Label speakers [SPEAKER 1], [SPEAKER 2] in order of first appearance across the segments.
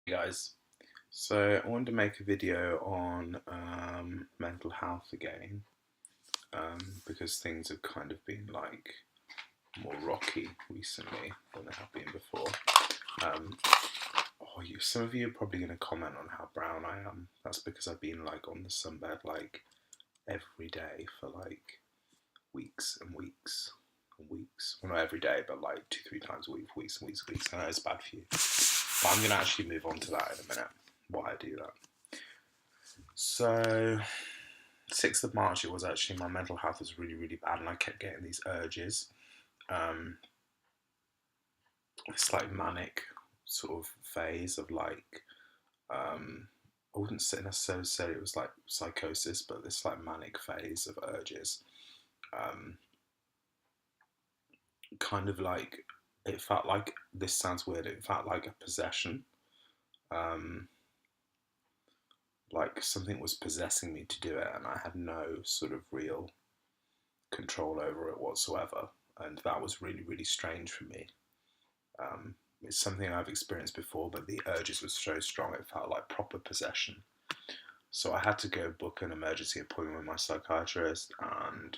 [SPEAKER 1] Hey guys, so I wanted to make a video on mental health again because things have kind of been like more rocky recently than they have been before. Um, some of you are probably going to comment on how brown I am. That's because I've been like on the sunbed like every day for like weeks and weeks and weeks. Well, not every day, but like 2, 3 times a week, weeks and weeks and weeks. I know it's bad for you, but I'm going to actually move on to that in a minute. Why I do that. So, 6th of March, it was actually, my mental health was really, really bad, and I kept getting these urges. Um, it's like manic sort of phase of like, I wouldn't necessarily say it was like psychosis, but this like manic phase of urges. Um, kind of like, it felt like, this sounds weird, it felt like a possession. Um, like something was possessing me to do it, and I had no sort of real control over it whatsoever, and that was really, really strange for me. It's something I've experienced before, but the urges were so strong it felt like proper possession. So I had to go book an emergency appointment with my psychiatrist, and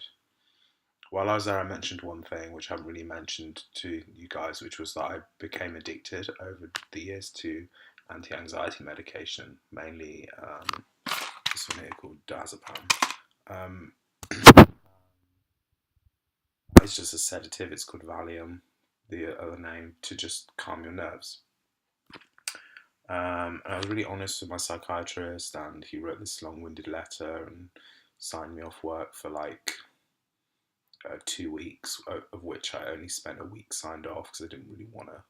[SPEAKER 1] while I was there, I mentioned one thing which I haven't really mentioned to you guys, which was that I became addicted over the years to anti-anxiety medication, mainly this one here called diazepam. Um, It's just a sedative. It's called Valium, the other name, to just calm your nerves. And I was really honest with my psychiatrist, and he wrote this long-winded letter and signed me off work for like 2 weeks, of which I only spent a week signed off because I didn't really want to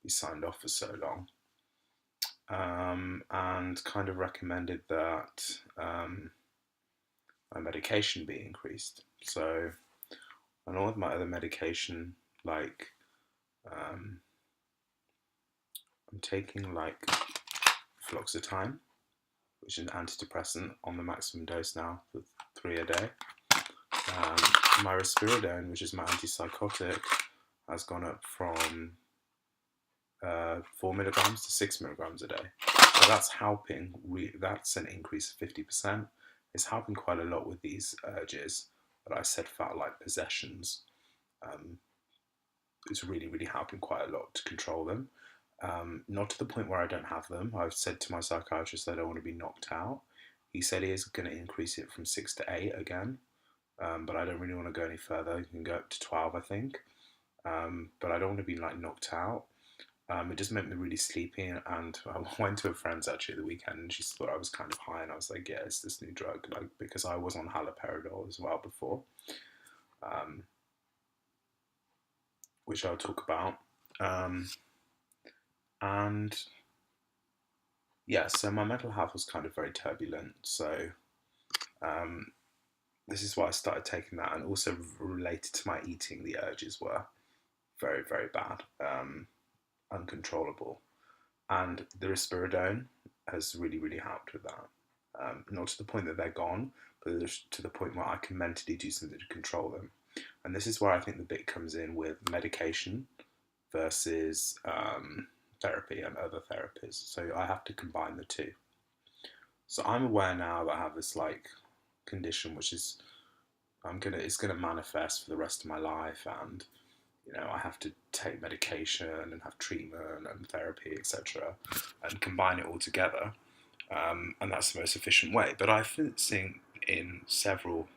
[SPEAKER 1] be signed off for so long. And kind of recommended that my medication be increased. So, and all of my other medication, like um, I'm taking like fluoxetine, which is an antidepressant, on the maximum dose now for 3 a day. My risperidone, which is my antipsychotic, has gone up from 4 milligrams to 6 milligrams a day. So that's helping. That's an increase of 50%. It's helping quite a lot with these urges that I said felt like possessions. It's really, really helping quite a lot to control them. Not to the point where I don't have them. I've said to my psychiatrist that I don't want to be knocked out. He said he is going to increase it from 6 to 8 again, but I don't really want to go any further. You can go up to 12, I think, but I don't want to be like knocked out. It just made me really sleepy, and I went to a friend's actually the weekend, and she thought I was kind of high, and I was like, yeah, it's this new drug, like because I was on haloperidol as well before, um, which I'll talk about. And yeah, so my mental health was kind of very turbulent. So um, this is why I started taking that, and also related to my eating, the urges were very, very bad, uncontrollable. And the risperidone has really, really helped with that. Not to the point that they're gone, but to the point where I can mentally do something to control them. And this is where I think the bit comes in with medication versus therapy and other therapies. So I have to combine the two. So I'm aware now that I have this like condition, which is it's gonna manifest for the rest of my life, and I have to take medication and have treatment and therapy, etc., and combine it all together, and that's the most efficient way. But I've seen in several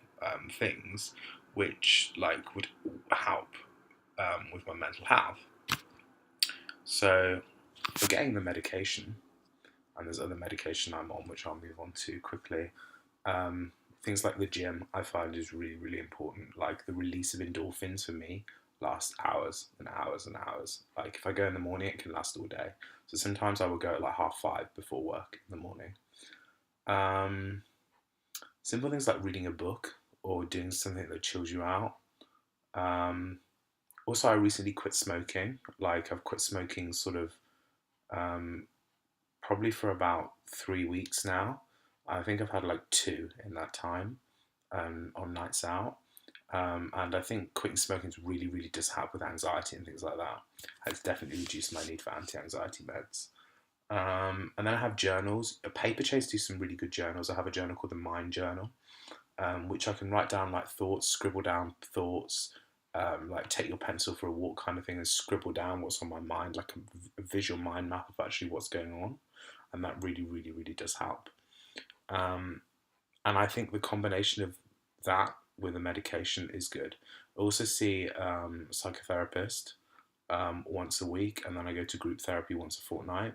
[SPEAKER 1] things which like would help with my mental health. So for getting the medication, and there's other medication I'm on, which I'll move on to quickly. Things like the gym, I find is really, really important. Like the release of endorphins for me lasts hours and hours and hours. Like if I go in the morning, it can last all day. So sometimes I will go at like 5:30 before work in the morning. Simple things like reading a book or doing something that chills you out. Also, I recently quit smoking. Like I've quit smoking sort of um, probably for about 3 weeks now. I think I've had like two in that time on nights out. And I think quitting smoking really, really does help with anxiety and things like that. It's definitely reduced my need for anti-anxiety meds. And then I have journals. Paperchase do some really good journals. I have a journal called the Mind Journal, which I can write down like thoughts, scribble down thoughts, like take your pencil for a walk kind of thing and scribble down what's on my mind, like a visual mind map of actually what's going on. And that really, really, really does help. Um, and I think the combination of that with a medication is good. I also see a psychotherapist once a week, and then I go to group therapy once a fortnight,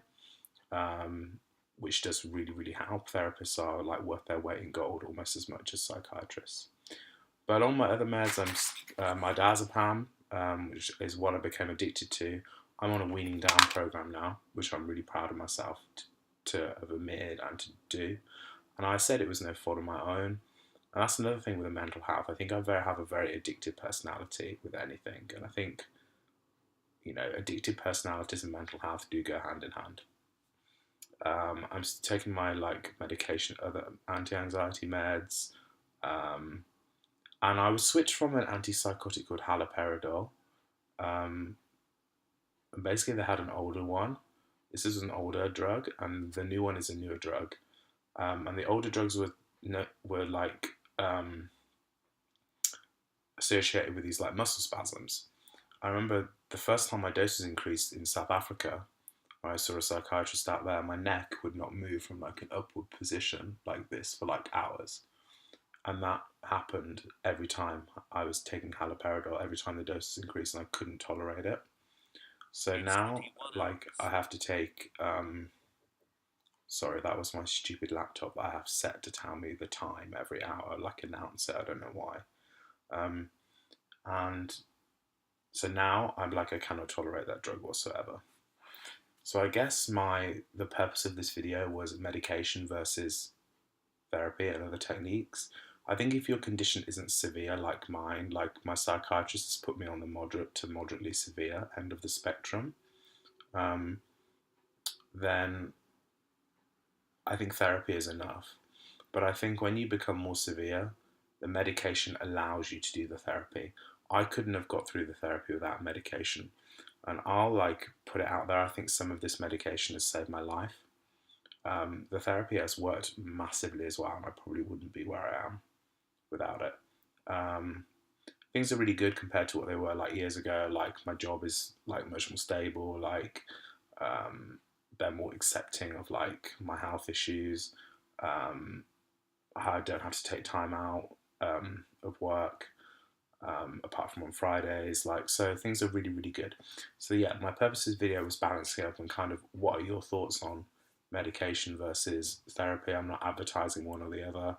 [SPEAKER 1] um, which does really, really help. Therapists are like worth their weight in gold almost as much as psychiatrists. But on my other meds, my diazepam, which is what I became addicted to. I'm on a weaning down program now, which I'm really proud of myself to have admitted and to do. And I said it was no fault of my own. And that's another thing with the mental health. I think I have a very addictive personality with anything. And I think, addictive personalities and mental health do go hand in hand. I'm taking my medication, other anti-anxiety meds, and I was switched from an antipsychotic called haloperidol. And basically, they had an older one. This is an older drug, and the new one is a newer drug. And the older drugs were associated with these like muscle spasms. I remember the first time my doses increased in South Africa, where I saw a psychiatrist out there, my neck would not move from like an upward position like this for like hours. And that happened every time I was taking haloperidol, every time the doses increased, and I couldn't tolerate it. So now, I have to take. Sorry, that was my stupid laptop. I have set to tell me the time every hour, like announce it. I don't know why. And so now I'm like, I cannot tolerate that drug whatsoever. So I guess the purpose of this video was medication versus therapy and other techniques. I think if your condition isn't severe like mine, like my psychiatrist has put me on the moderate to moderately severe end of the spectrum, then I think therapy is enough. But I think when you become more severe, the medication allows you to do the therapy. I couldn't have got through the therapy without medication. And I'll put it out there, I think some of this medication has saved my life. The therapy has worked massively as well, and I probably wouldn't be where I am without it. Things are really good compared to what they were years ago. My job is much more stable. They're more accepting of my health issues. I don't have to take time out of work, apart from on Fridays. So things are really, really good. So yeah, my purpose of this video was balancing up and kind of what are your thoughts on medication versus therapy. I'm not advertising one or the other.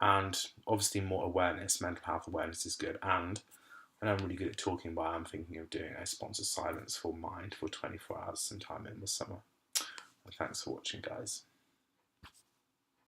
[SPEAKER 1] And obviously more awareness, mental health awareness is good. And I know I'm really good at talking, but I'm thinking of doing a sponsor silence for Mind for 24 hours sometime in the summer. Thanks for watching, guys.